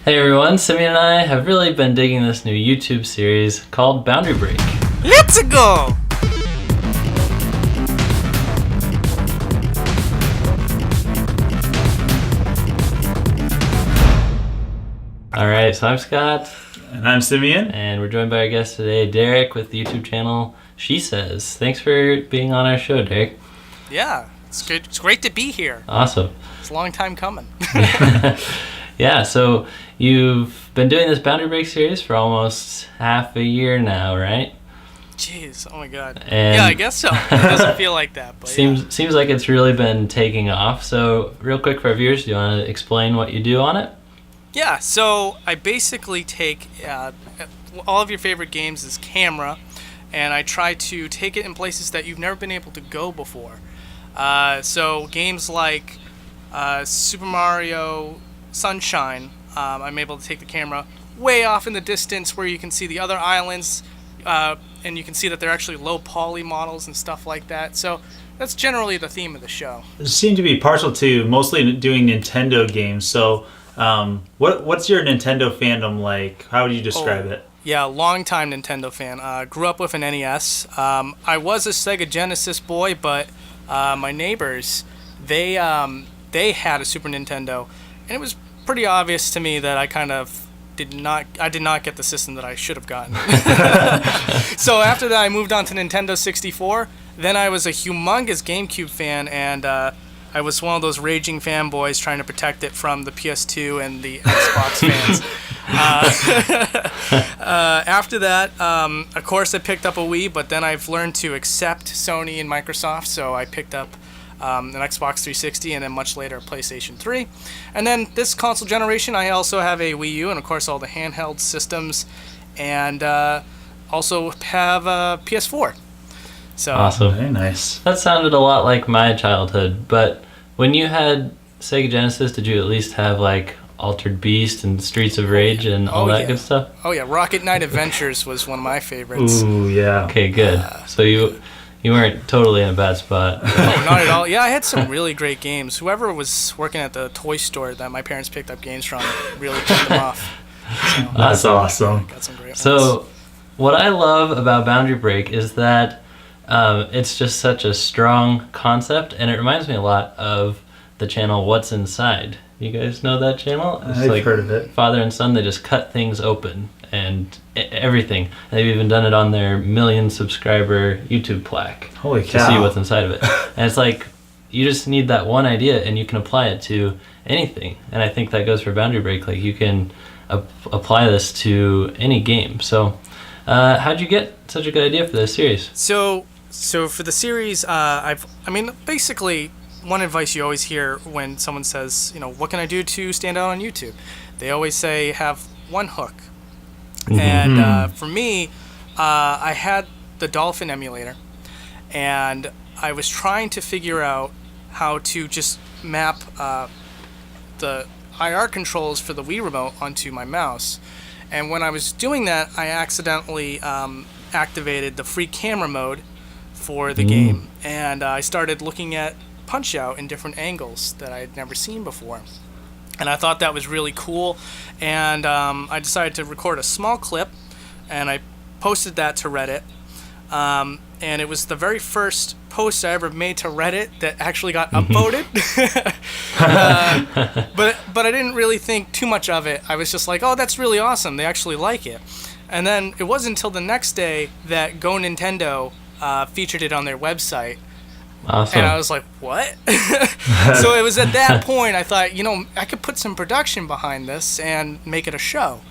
Hey everyone, Simeon and I have really been digging this new YouTube series called Boundary Break. Let's go! Alright, so I'm Scott. And I'm Simeon. And we're joined by our guest today, Derek, with the YouTube channel She Says. Thanks for being on our show, Derek. Yeah, it's good. It's great to be here. Awesome. It's a long time coming. Yeah, so you've been doing this Boundary Break series for almost half a year now, right? Jeez, oh my god. And yeah, I guess so. It doesn't feel like that, but seems like it's really been taking off. So real quick for our viewers, do you want to explain what you do on it? Yeah, so I basically take all of your favorite games as camera, and I try to take it in places that you've never been able to go before. So games like Super Mario Sunshine, I'm able to take the camera way off in the distance where you can see the other islands, and you can see that they're actually low poly models and stuff like that. So that's generally the theme of the show. You seem to be partial to mostly doing Nintendo games. So what's your Nintendo fandom like? How would you describe it? Yeah, long-time Nintendo fan. Grew up with an NES. I was a Sega Genesis boy, but my neighbors, they had a Super Nintendo, and it was pretty obvious to me that I did not get the system that I should have gotten. So after that, I moved on to Nintendo 64. Then I was a humongous GameCube fan, and I was one of those raging fanboys trying to protect it from the PS2 and the Xbox fans. After that, of course, I picked up a Wii, but then I've learned to accept Sony and Microsoft, so I picked up an Xbox 360 and then much later a PlayStation 3. And then this console generation, I also have a Wii U and, of course, all the handheld systems, and also have a PS4. So, awesome. Very nice. That sounded a lot like my childhood, but when you had Sega Genesis, did you at least have like Altered Beast and Streets of Rage and all that good stuff? Oh yeah, Rocket Knight Adventures was one of my favorites. Ooh, yeah. Okay, good. So you weren't totally in a bad spot. No, not at all. Yeah, I had some really great games. Whoever was working at the toy store that my parents picked up games from really kicked them off. So, That's awesome. got some great ones. So what I love about Boundary Break is that it's just such a strong concept, and it reminds me a lot of the channel What's Inside. You guys know that channel? It's I've heard of it. Father and son, they just cut things open and everything. They've even done it on their 1 million subscriber YouTube plaque. Holy to cow. see what's inside of it. And it's like, you just need that one idea and you can apply it to anything. And I think that goes for Boundary Break. Like, you can apply this to any game. So how'd you get such a good idea for this series? So for the series, basically, one advice you always hear when someone says, what can I do to stand out on YouTube? They always say, have one hook. Mm-hmm. And for me, I had the Dolphin emulator, and I was trying to figure out how to just map the IR controls for the Wii remote onto my mouse. And when I was doing that, I accidentally activated the free camera mode for the game, and I started looking at Punch-Out in different angles that I had never seen before. And I thought that was really cool, and I decided to record a small clip, and I posted that to Reddit. And it was the very first post I ever made to Reddit that actually got upvoted. But I didn't really think too much of it. I was just like, oh, that's really awesome. They actually like it. And then it wasn't until the next day that Go Nintendo featured it on their website. Awesome. And I was like, what? So it was at that point I thought, I could put some production behind this and make it a show.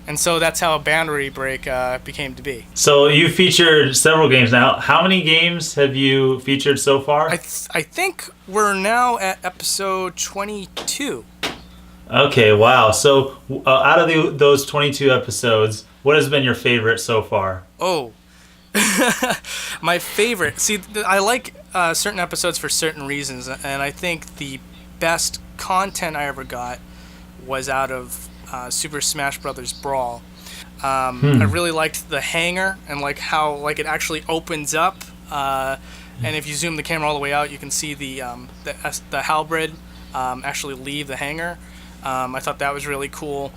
And so that's how Boundary Break became to be. So you featured several games now. How many games have you featured so far? I think we're now at episode 22. Okay, wow. So out of those 22 episodes, what has been your favorite so far? Oh. My favorite. See, I like certain episodes for certain reasons, and I think the best content I ever got was out of Super Smash Brothers Brawl. I really liked the hangar and like how it actually opens up, and if you zoom the camera all the way out, you can see the halberd actually leave the hangar. I thought that was really cool.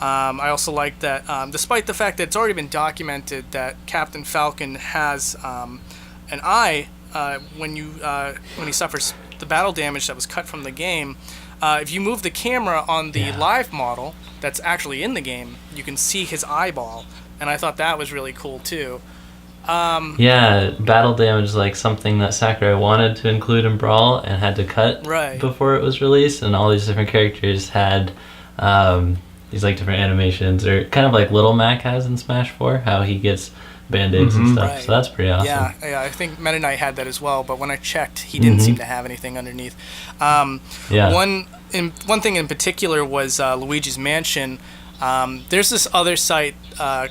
I also like that, despite the fact that it's already been documented that Captain Falcon has an eye when he suffers the battle damage that was cut from the game. If you move the camera on the live model that's actually in the game, you can see his eyeball, and I thought that was really cool too. Battle damage is like something that Sakurai wanted to include in Brawl and had to cut before it was released, and all these different characters had these like different animations, or kind of like Little Mac has in Smash 4, how he gets band-aids and stuff. Right. So that's pretty awesome. Yeah, I think Meta Knight had that as well, but when I checked, he didn't seem to have anything underneath. One thing in particular was Luigi's Mansion. There's this other site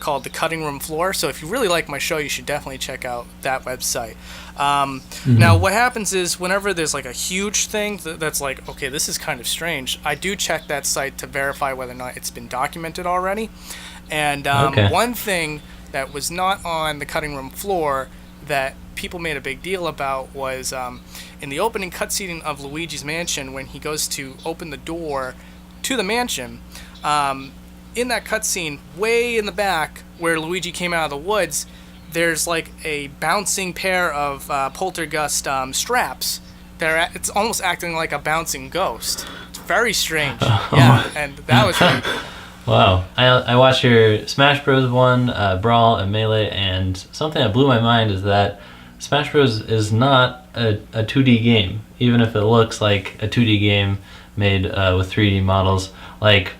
called the Cutting Room Floor, so if you really like my show, you should definitely check out that website. Now, what happens is whenever there's like a huge thing that's like, okay, this is kind of strange, I do check that site to verify whether or not it's been documented already. And one thing that was not on the Cutting Room Floor that people made a big deal about was in the opening cutscene of Luigi's Mansion, when he goes to open the door to the mansion, in that cutscene, way in the back where Luigi came out of the woods, there's like a bouncing pair of poltergust straps. It's almost acting like a bouncing ghost. It's very strange. And that was really cool. Wow. I watched your Smash Bros. One, Brawl, and Melee, and something that blew my mind is that Smash Bros. Is not a 2D game, even if it looks like a 2D game made with 3D models. Like,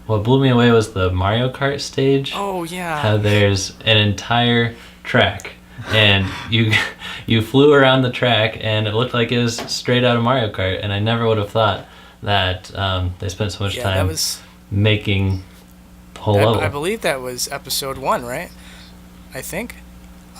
what blew me away was the Mario Kart stage. Oh, yeah. How there's an entire track, and you flew around the track, and it looked like it was straight out of Mario Kart, and I never would have thought that they spent so much time making the whole level. I believe that was episode 1, right? I think.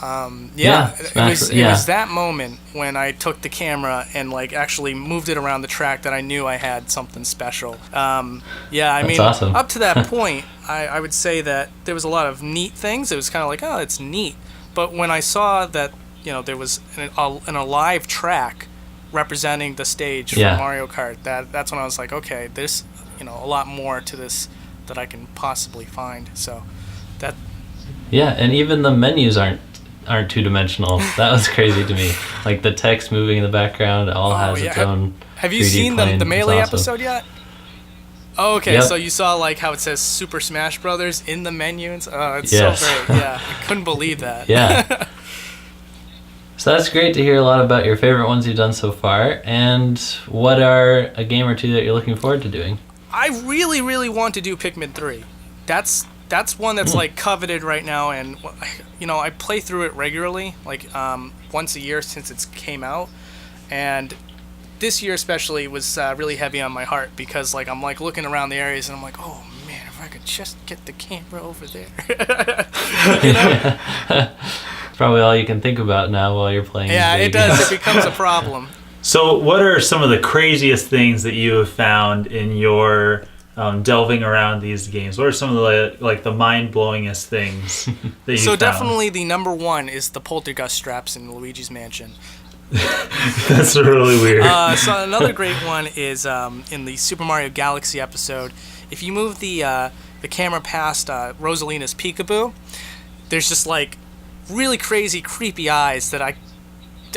It was that moment when I took the camera and like actually moved it around the track that I knew I had something special. That's awesome. Up to that point, I would say that there was a lot of neat things. It was kind of like, oh, it's neat. But when I saw that, there was an alive track representing the stage from Mario Kart, that's when I was like, okay, there's a lot more to this that I can possibly find. So that. Yeah, and even the menus aren't two-dimensional. That was crazy to me. Like the text moving in the background all has its own. Have you 3D seen plane. the Melee awesome. episode yet? Oh, okay. Yep. So you saw like how it says Super Smash Brothers in the menu, and it's Yes. so great. Yeah, I couldn't believe that. Yeah. So that's great to hear a lot about your favorite ones you've done so far. And what are a game or two that you're looking forward to doing? I really, really want to do Pikmin 3. That's one that's like coveted right now, and I play through it regularly, like once a year since it came out, and this year especially was really heavy on my heart because like I'm like looking around the areas and I'm like, oh man, if I could just get the camera over there. Probably all you can think about now while you're playing. Yeah, it does. It becomes a problem. So, what are some of the craziest things that you have found in your delving around these games? What are some of the mind-blowingest things that you found? Definitely the number one is the poltergust straps in Luigi's Mansion. That's really weird. So another great one is in the Super Mario Galaxy episode. If you move the camera past Rosalina's peekaboo, there's just like really crazy, creepy eyes that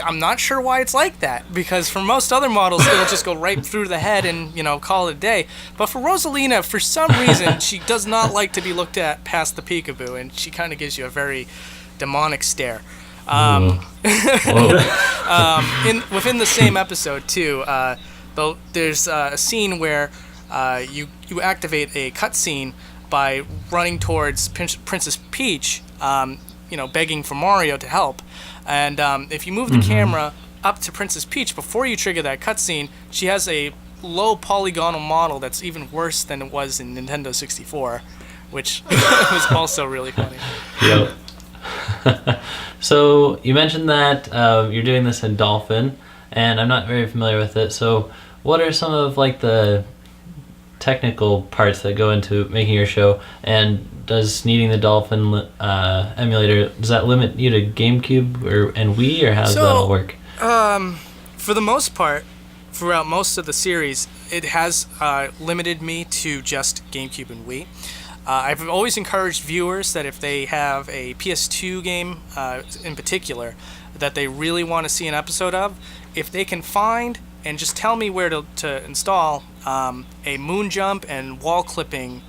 I'm not sure why it's like that, because for most other models it'll just go right through the head and call it a day. But for Rosalina, for some reason, she does not like to be looked at past the peekaboo, and she kind of gives you a very demonic stare. Within the same episode too, there's a scene where you activate a cutscene by running towards Princess Peach, begging for Mario to help. And if you move the camera up to Princess Peach before you trigger that cutscene, she has a low polygonal model that's even worse than it was in Nintendo 64, which was also really funny. Yep. So you mentioned that you're doing this in Dolphin, and I'm not very familiar with it. So what are some of like the technical parts that go into making your show, and does needing the Dolphin emulator, does that limit you to GameCube and Wii, or how does that all work? For the most part, throughout most of the series, it has limited me to just GameCube and Wii. I've always encouraged viewers that if they have a PS2 game in particular that they really want to see an episode of, if they can find and just tell me where to install a moon jump and wall clipping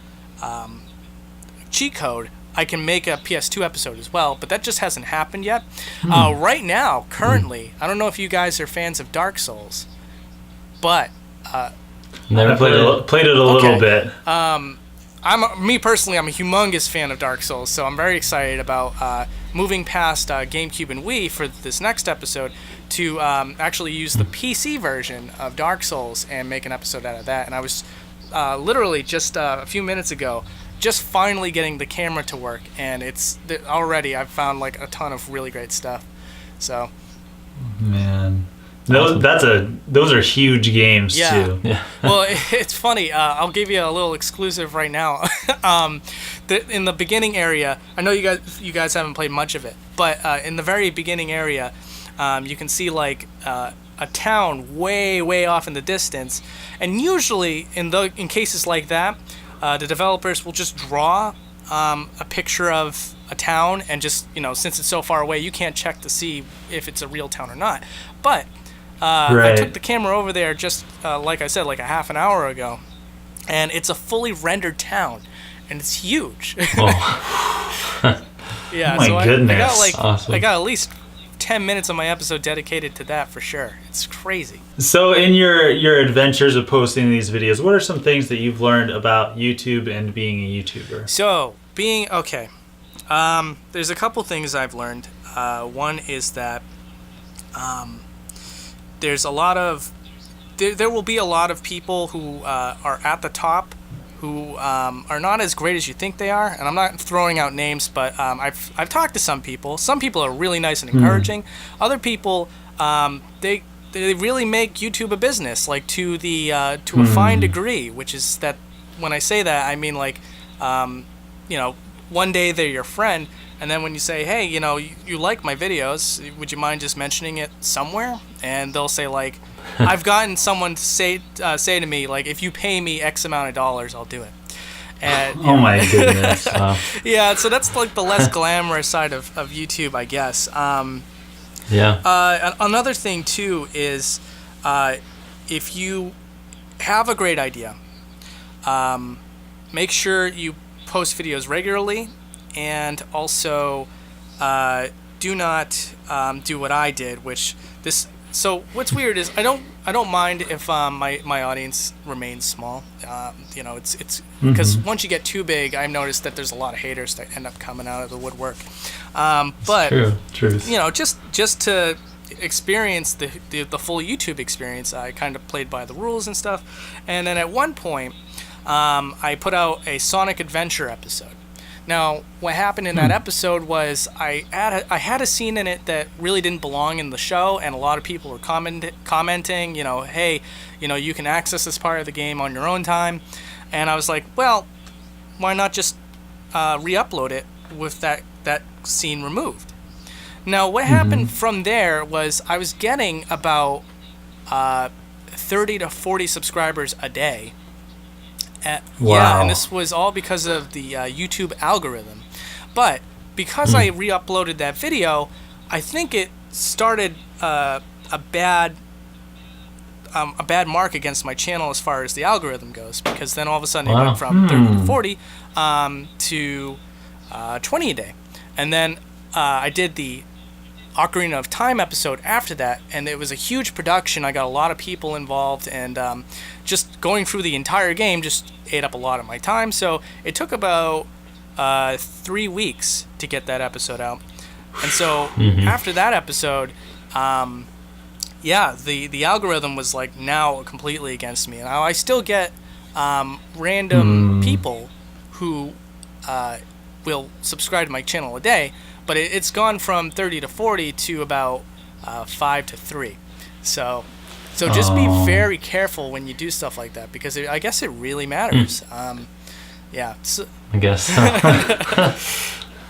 cheat code, I can make a PS2 episode as well, but that just hasn't happened yet. Right now, currently, I don't know if you guys are fans of Dark Souls, but never played it a little bit. Me personally, I'm a humongous fan of Dark Souls, so I'm very excited about moving past GameCube and Wii for this next episode to actually use the PC version of Dark Souls and make an episode out of that. And I was literally just a few minutes ago just finally getting the camera to work, and already I've found like a ton of really great stuff. So, man, those are huge games too. Yeah. Well, it's funny. I'll give you a little exclusive right now. In the beginning area, I know you guys haven't played much of it, but in the very beginning area, you can see like a town way off in the distance, and usually in cases like that, the developers will just draw a picture of a town, and just, since it's so far away, you can't check to see if it's a real town or not. But I took the camera over there just, like I said, like a half an hour ago, and it's a fully rendered town, and it's huge. Oh. Yeah, oh my goodness. Awesome. I got at least 10 minutes of my episode dedicated to that for sure. It's crazy. So in your adventures of posting these videos, what are some things that you've learned about YouTube and being a YouTuber? So, there's a couple things I've learned. One is that there's a lot of there will be a lot of people who are at the top who are not as great as you think they are, and I'm not throwing out names, but I've talked to some people. Some people are really nice and encouraging. Other people, they really make YouTube a business, like to a fine degree. Which is that when I say that, I mean like, one day they're your friend, and then when you say, hey, you like my videos, would you mind just mentioning it somewhere? And they'll say like, I've gotten someone to say to me, like, if you pay me X amount of dollars, I'll do it. And, oh my goodness. Wow. Yeah, so that's like the less glamorous side of YouTube, I guess. Yeah. Another thing, too, is if you have a great idea, make sure you post videos regularly, and also do not do what I did, So what's weird is I don't mind if my audience remains small. It's because once you get too big, I've noticed that there's a lot of haters that end up coming out of the woodwork. But true. Truth. Just to experience the full YouTube experience, I kind of played by the rules and stuff. And then at one point, I put out a Sonic Adventure episode. Now, what happened in that episode was I had a scene in it that really didn't belong in the show, and a lot of people were commenting, hey, you can access this part of the game on your own time. And I was like, well, why not just re-upload it with that scene removed? Now, what happened from there was I was getting about 30 to 40 subscribers a day. Wow. Yeah, and this was all because of the YouTube algorithm. But because I re-uploaded that video, I think it started a bad mark against my channel as far as the algorithm goes, because then all of a sudden it went from 30 to 40 to 20 a day. And then I did the Ocarina of Time episode after that, and it was a huge production. I got a lot of people involved, and just going through the entire game just ate up a lot of my time. So it took about 3 weeks to get that episode out. And so after that episode, the algorithm was like now completely against me. And I still get random people who will subscribe to my channel a day, but it's gone from 30 to 40 to about 5 to 3. So just be very careful when you do stuff like that, because I guess it really matters. I guess so.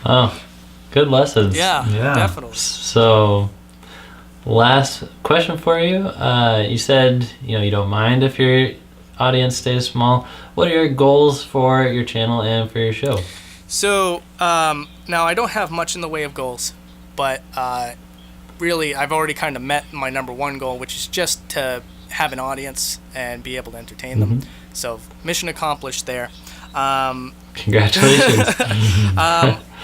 Oh, good lessons. Yeah, definitely. So, last question for you. You said you don't mind if your audience stays small, what are your goals for your channel and for your show? So now I don't have much in the way of goals, but really I've already kind of met my number one goal, which is just to have an audience and be able to entertain them. So mission accomplished there. Congratulations.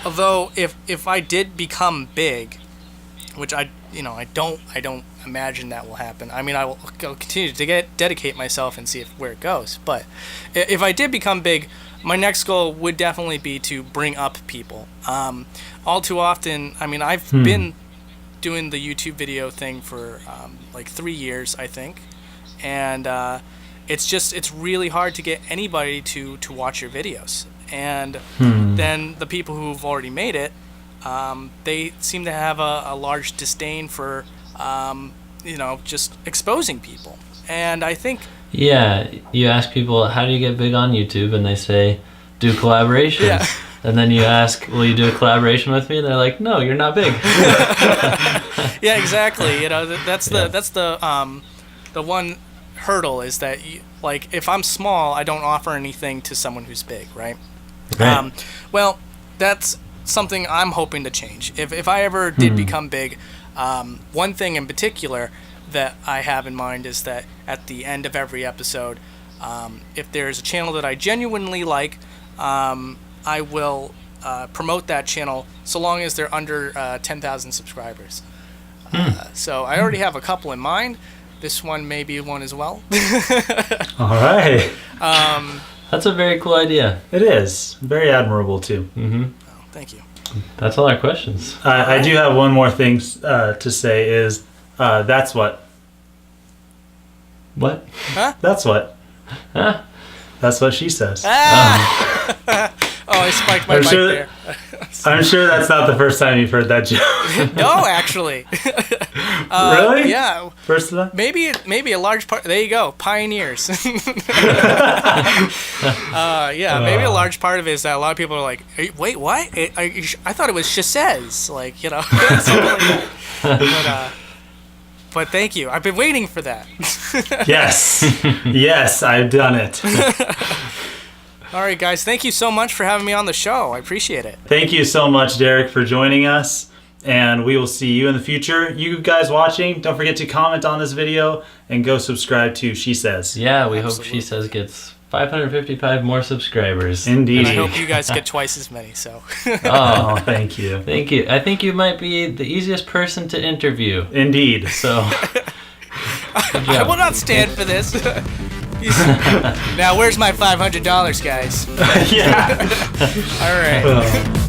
Although if I did become big, which I don't imagine that will happen. I mean, I'll continue to dedicate myself and see where it goes. But if I did become big, my next goal would definitely be to bring up people. All too often, I mean, I've been doing the YouTube video thing for like 3 years, I think, and it's really hard to get anybody to watch your videos. And then the people who've already made it, they seem to have a large disdain for just exposing people. And I think yeah, you ask people, how do you get big on YouTube, and they say, do collaborations. Yeah. And then you ask, will you do a collaboration with me? And they're like, no, you're not big. Yeah, exactly. That's the one hurdle is that like if I'm small, I don't offer anything to someone who's big, right? Right. Well, that's something I'm hoping to change. If I ever did become big, one thing in particular that I have in mind is that at the end of every episode, if there's a channel that I genuinely like, I will promote that channel so long as they're under 10,000 subscribers. So I already have a couple in mind. This one may be one as well. All right. That's a very cool idea. It is. Very admirable, too. Mm-hmm. Oh, thank you. That's all our questions. I do have one more thing to say is, that's what. What? Huh? That's what. Huh? That's what she says. Ah! Oh, I spiked my mic there. I'm sure that's not the first time you've heard that joke. No, actually. Really? Yeah. First time? Maybe a large part. There you go, pioneers. Yeah, maybe a large part of it is that a lot of people are like, "Wait, what? I thought it was she says." Like, something like that. But thank you. I've been waiting for that. Yes. Yes, I've done it. All right, guys. Thank you so much for having me on the show. I appreciate it. Thank you so much, Derek, for joining us. And we will see you in the future. You guys watching, don't forget to comment on this video and go subscribe to She Says. Yeah, we Absolutely. hope She Says gets 555 more subscribers. Indeed. And I hope you guys get twice as many. So. Oh, thank you. Thank you. I think you might be the easiest person to interview. Indeed. So. I will not stand for this. Now, where's my $500, guys? Yeah. All right.